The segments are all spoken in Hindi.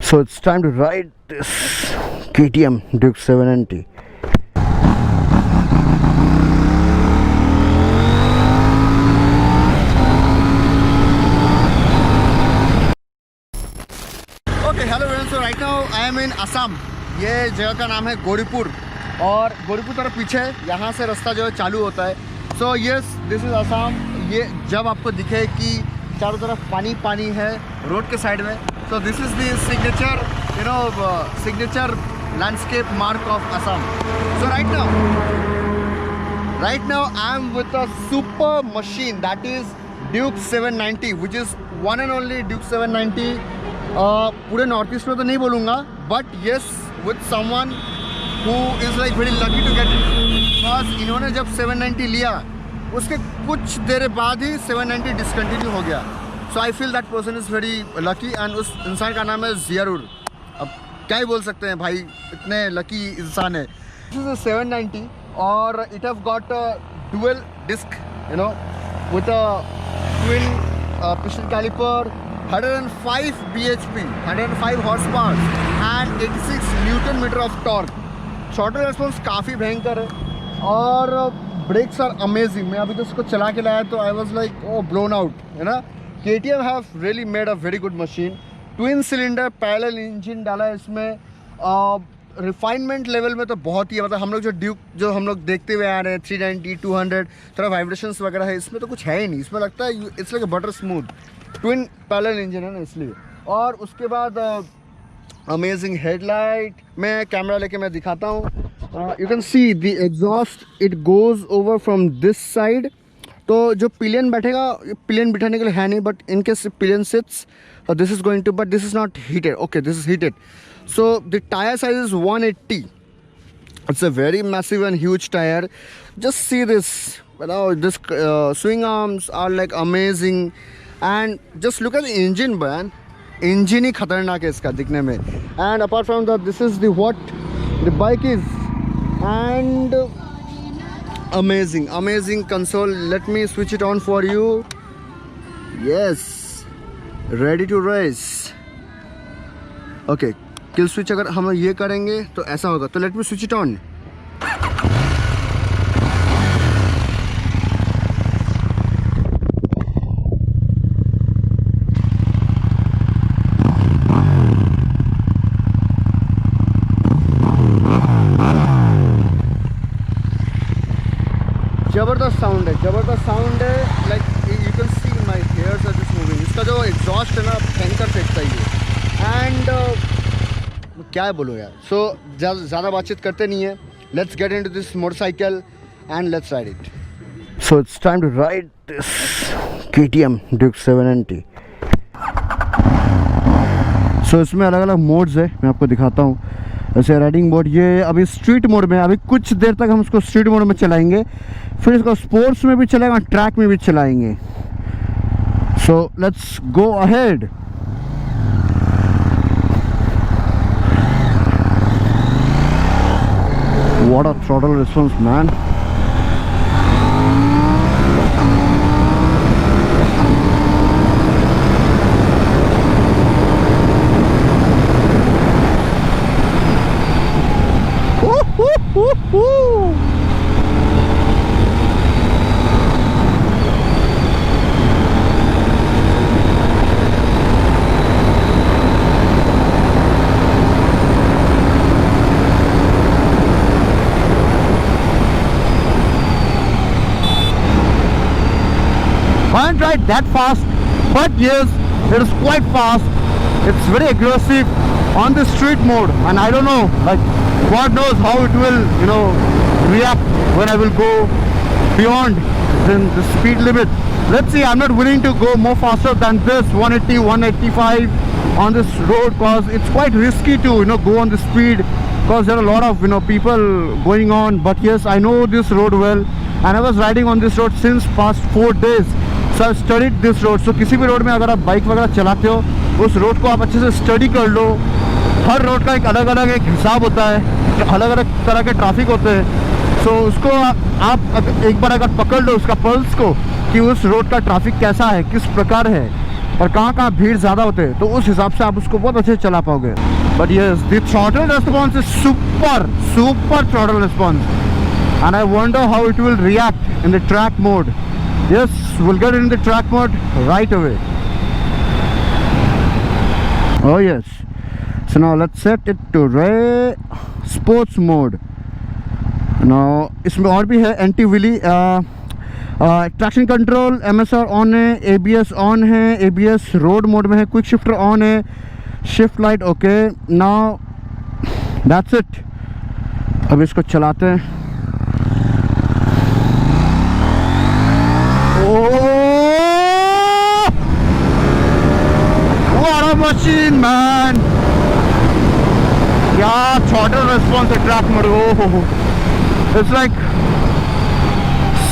So it's time to ride this KTM Duke 790. Okay, hello friends. So right now I am in Assam. ये जगह का नाम है गौरीपुर और गौरीपुर तरफ पीछे यहाँ से रास्ता जो है चालू होता है. So yes, this is Assam. ये जब आपको दिखे कि चारों तरफ पानी पानी है रोड के साइड में, so this is the signature, signature landscape mark of Assam. So right now I am with a super machine, that is Duke 790, which is one and only Duke 790. पूरे नॉर्थ ईस्ट में तो नहीं बोलूँगा, but yes with someone who is like very lucky to get it. बस इन्होंने जब 790 लिया उसके कुछ देर बाद ही 790 डिसकंटिन्यू हो गया. So I feel that person is very lucky and उस इंसान का नाम है ज़ियारुर. अब क्या ही बोल सकते हैं भाई, इतने लकी इंसान है. दिस इज़ 790 और it have got dual disc with a twin piston calliper, 105 bhp, 105 horsepower and 86 newton metre of torque. Shorter response काफ़ी भयंकर है और ब्रेक्स आर अमेजिंग. मैं अभी तो उसको चला के लाया तो I was like oh blown out, है ना. KTM have really made a very good machine. Twin cylinder parallel engine डाला है इसमें. रिफाइनमेंट लेवल में तो बहुत ही, मतलब हम लोग जो ड्यूक जो हम लोग देखते हुए आ रहे हैं 390 200 थोड़ा वाइब्रेशंस वगैरह है, इसमें तो कुछ है ही नहीं. इसमें लगता है it's like butter smooth. Twin parallel engine है ना, इसलिए. और उसके बाद अमेजिंग हेडलाइट. मैं कैमरा लेके मैं दिखाता हूँ. You can see the exhaust, it goes over from this side. तो जो पिलियन बैठेगा, पिलियन बिठाने के लिए है नहीं, but in case pillion sits this is going to, but this is not heated. Okay, this is heated. So the tyre size is 180. It's a very massive and huge tire. Just see this. This swing arms are like amazing. And just look at the engine, man. Engine ही खतरनाक है इसका दिखने में. And apart from that, this is the what the bike is. And amazing console. Let me switch it on for you. Yes, ready to race. Okay, kill switch अगर हम ये करेंगे तो ऐसा होगा. तो let me switch it on. ज़बरदस्त साउंड है. Like you can see my hairs are just moving. इसका जो एग्जॉस्ट है ना, भयंकर फेंकता ही है. एंड क्या बोलो यार. सो ज़्यादा बातचीत करते नहीं है. Let's get into this motorcycle and let's ride it. So it's time to ride this KTM Duke 790. So इसमें अलग अलग मोड्स है, मैं आपको दिखाता हूँ. जैसे राइडिंग मोड, ये अभी स्ट्रीट मोड में. अभी कुछ देर तक हम इसको स्ट्रीट मोड में चलाएंगे, फिर इसको स्पोर्ट्स में भी चलाएंगे, ट्रैक में भी चलाएंगे. So let's go ahead. What a throttle response, man. Can't ride that fast, but yes, it is quite fast. It's very aggressive on the street mode, and I don't know, like God knows how it will, react when I will go beyond the speed limit. Let's see. I'm not willing to go more faster than this 180, 185 on this road, because it's quite risky to go on the speed, because there are a lot of people going on. But yes, I know this road well, and I was riding on this road since past 4 days. So I've studied this road. So किसी भी रोड में अगर आप बाइक वगैरह चलाते हो, उस रोड को आप अच्छे से स्टडी कर लो. हर रोड का एक अलग अलग एक हिसाब होता है, अलग अलग तरह के ट्रैफिक होते हैं. सो उसको आप एक बार अगर पकड़ लो उसका पल्स को कि उस रोड का ट्रैफिक कैसा है, किस प्रकार है, और कहाँ कहाँ भीड़ ज़्यादा होते हैं, तो उस हिसाब से आप उसको बहुत अच्छे से चला पाओगे. But yes, the throttle response is super throttle response, and I wonder how it will react in the track mode. Yes, we'll get in the track mode right away. Oh yes. So now let's set it to sports mode. Now इसमें और भी है anti wheelie, traction control MSR on है, ABS ऑन है, ABS रोड मोड में है, क्विक शिफ्टर ऑन है, shift light okay. Now that's it. अब इसको चलाते हैं. What a machine, man! क्या throttle response है ट्रैक मोड. It's like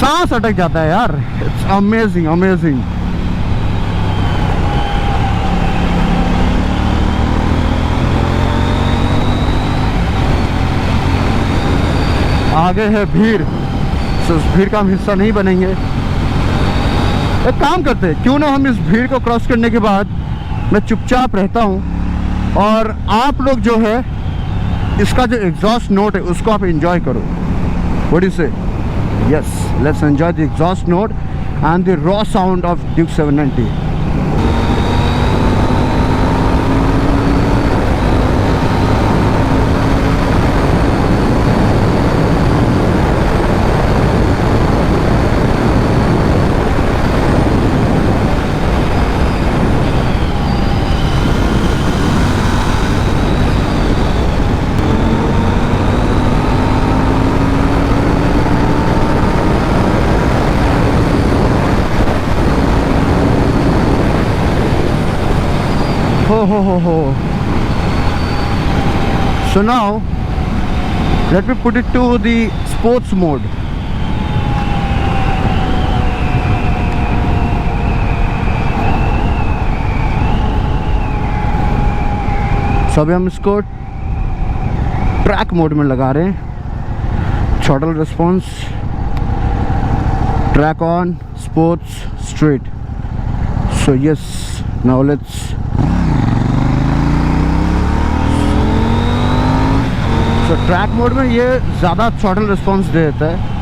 सांस अटक जाता है यार. It's amazing, amazing. आगे है भीड़, तो उस भीड़ का हम हिस्सा नहीं बनेंगे. एक काम करते हैं, क्यों ना हम इस भीड़ को क्रॉस करने के बाद मैं चुपचाप रहता हूँ और आप लोग जो है इसका जो एग्जॉस्ट नोट है उसको आप एंजॉय करो. व्हाट डू यू से? Yes, let's enjoy the exhaust note and the raw sound of Duke 790. Ho. So now let me put it to the sports mode. So अभी हम इसको ट्रैक मोड में लगा रहे हैं. Throttle response, track on, sports, straight. So yes, now let's. तो ट्रैक मोड में ये ज़्यादा थ्रॉटल रिस्पॉन्स दे देता है.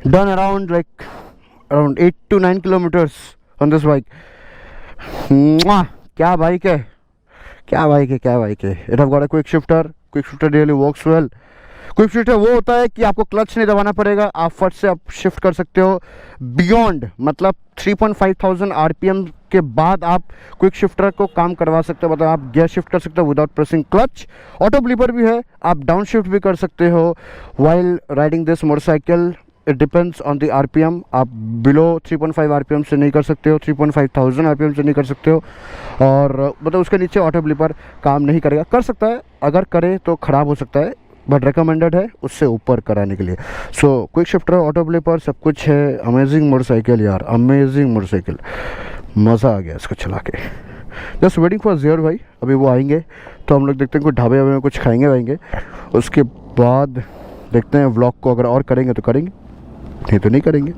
done around 8 to 9 kilometers on this bike. क्या बाइक है, क्या बाइक है, क्या बाइक है. It have got a quick shifter really works well. Quick shifter वो होता है कि आपको क्लच नहीं दबाना पड़ेगा, आप फट से आप शिफ्ट कर सकते हो बियॉन्ड, मतलब 3,500 आरपीएम के बाद आप क्विक शिफ्टर को काम करवा सकते हो, मतलब आप गियर शिफ्ट कर सकते हो विदाउट प्रेसिंग क्लच. ऑटो ब्लीपर भी है, आप डाउन शिफ्ट भी कर सकते हो while riding this motorcycle. It depends on the RPM. आप बिलो 3.5 आरपीएम से नहीं कर सकते हो, 3,500 आरपीएम से नहीं कर सकते हो, और मतलब उसके नीचे ऑटो ब्लीपर काम नहीं करेगा. कर सकता है, अगर करे तो ख़राब हो सकता है, बट रिकमेंडेड है उससे ऊपर कराने के लिए. सो क्विक शिफ्टर, ऑटो ब्लीपर सब कुछ है. अमेजिंग मोटरसाइकिल यार, अमेजिंग मोटरसाइकिल, मज़ा आ गया इसको चला के. जस्ट वेटिंग फॉर ज़ेयर भाई, अभी वो आएंगे तो हम लोग देखते हैं, कुछ ढाबे वाबे में कुछ खाएंगे वाएंगे, उसके बाद देखते हैं व्लॉग को. अगर और करेंगे तो करेंगे, नहीं तो नहीं करेंगे.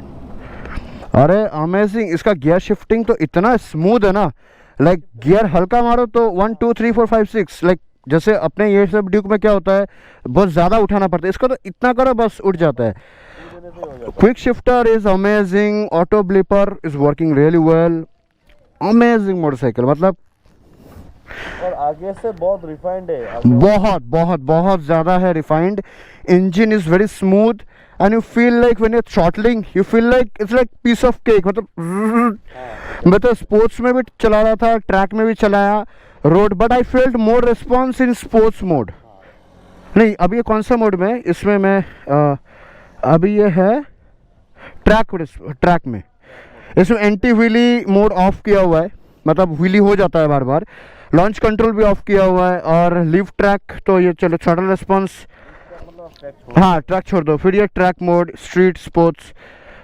अरे अमेजिंग, इसका गियर शिफ्टिंग तो इतना स्मूथ है ना, लाइक गियर हल्का मारो तो 1 2 3 4 5 6, लाइक जैसे अपने ये सब ड्यूक में क्या होता है बहुत ज़्यादा उठाना पड़ता है, इसका तो इतना करो बस उठ जाता है. Quick shifter is amazing, auto blipper is working really well. Amazing motorcycle, मतलब और आगे से बहुत रिफाइंड है, बहुत बहुत बहुत ज़्यादा है refined. Engine is very smooth and you feel like when you're throttling you feel like it's like piece of cake. मतलब मैं तो स्पोर्ट्स में भी चला रहा था, ट्रैक में भी चलाया, road, but I felt more response in sports mode. नहीं, अभी ये कौन सा मोड में, इसमें मैं अभी ये है ट्रैक में. इसमें एंटी व्हीली मोड ऑफ किया हुआ है, मतलब व्हीली हो जाता है बार बार. लॉन्च कंट्रोल भी ऑफ किया हुआ है, और लीव ट्रैक तो ये चलो थ्रॉटल रिस्पॉन्स, हाँ ट्रैक छोड़ दो. फिर ये ट्रैक मोड, स्ट्रीट स्पोर्ट्स.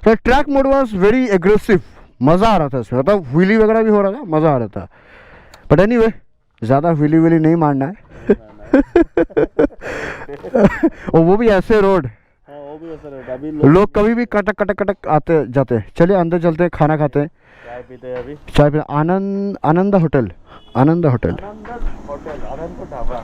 तो track mode was very aggressive, मज़ा आ रहा था इसमें, मतलब व्हीली वगैरह भी हो रहा था, मज़ा आ रहा था. बट एनीवे ज़्यादा व्हीली व्हीली नहीं मारना है. और वो भी ऐसे रोड, वो भी ऐसा रहता है. अभी लोग कभी भी कटक कटक कटक आते जाते हैं. चलिए अंदर चलते हैं, खाना खाते हैं, चाय पीते हैं. अभी चाय पीते. आनंद होटल आनंद ढाबा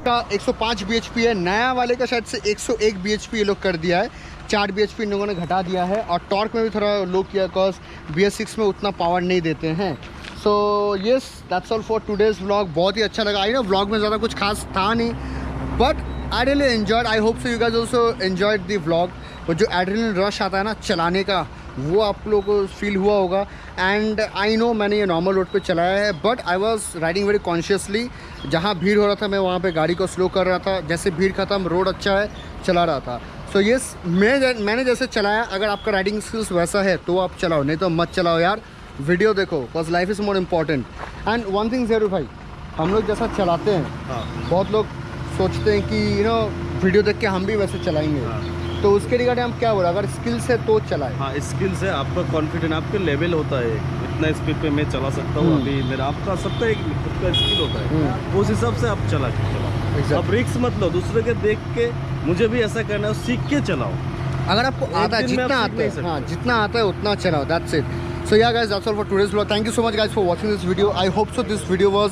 का 105 bhp है, नया वाले का शायद से 101 bhp ये लोग कर दिया है. 4 bhp इन लोगों ने घटा दिया है, और टॉर्क में भी थोड़ा लो किया, बिकॉज BS6 में उतना पावर नहीं देते हैं. So yes, that's all for today's vlog. बहुत ही अच्छा लगा. आई नो व्लॉग में ज़्यादा कुछ खास था नहीं, but I really enjoyed. I hope so you guys also enjoyed the vlog. और जो एड्रेनलिन रश आता है ना चलाने का, वो आप लोगों को फील हुआ होगा. एंड आई नो मैंने ये नॉर्मल रोड पे चलाया है, but I was riding very consciously. जहाँ भीड़ हो रहा था मैं वहाँ पे गाड़ी को स्लो कर रहा था, जैसे भीड़ ख़त्म, रोड अच्छा है, चला रहा था. सो येस, मैंने जैसे चलाया, अगर आपका राइडिंग स्किल्स वैसा है तो आप चलाओ, नहीं तो मत चलाओ यार. वीडियो देखो, because life is more important. And one thing ज़रूर भाई, हम लोग जैसा चलाते हैं, बहुत लोग सोचते हैं कि यू नो वीडियो देख के हम भी वैसे चलाएंगे. तो उसके रिगार्डिंग हम क्या बोला, अगर स्किल्स है तो चलाए. हाँ, स्किल्स है, आपका कॉन्फिडेंस, आपका लेवल होता है, इतना स्पीड पे मैं चला सकता हूँ. अभी मेरा आपका सबका एक खुद का स्किल होता है, उस हिसाब से आप चलाओ. अब रिस्क मत लो, दूसरे के देख के मुझे भी ऐसा करना है, सीख के चलाओ. अगर आपको आता है, जितना आता है, हाँ जितना आता है उतना चलाओ. That's it. So yeah guys, that's all for today's vlog. Thank you so much guys for watching this video. I hope so this video was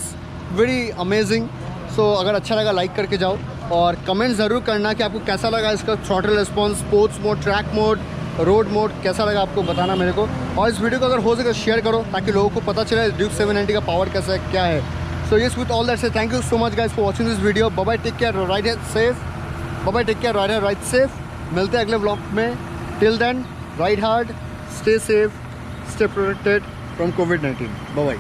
very amazing. So अगर अच्छा लगा लाइक करके जाओ, और कमेंट ज़रूर करना कि आपको कैसा लगा इसका throttle response, sports mode, track mode, road mode कैसा लगा आपको बताना मेरे को. और इस वीडियो को अगर हो सके शेयर करो, ताकि लोगों को पता चले ड्यूक 790 का पावर कैसा है, क्या है. So yes, with all that say thank you so much guys for watching this video. Bye bye, take care, ride safe. Bye bye, take care, ride safe. मिलते हैं अगले व्लॉग में. Till then, ride hard, stay safe, stay protected from COVID-19. Bye bye.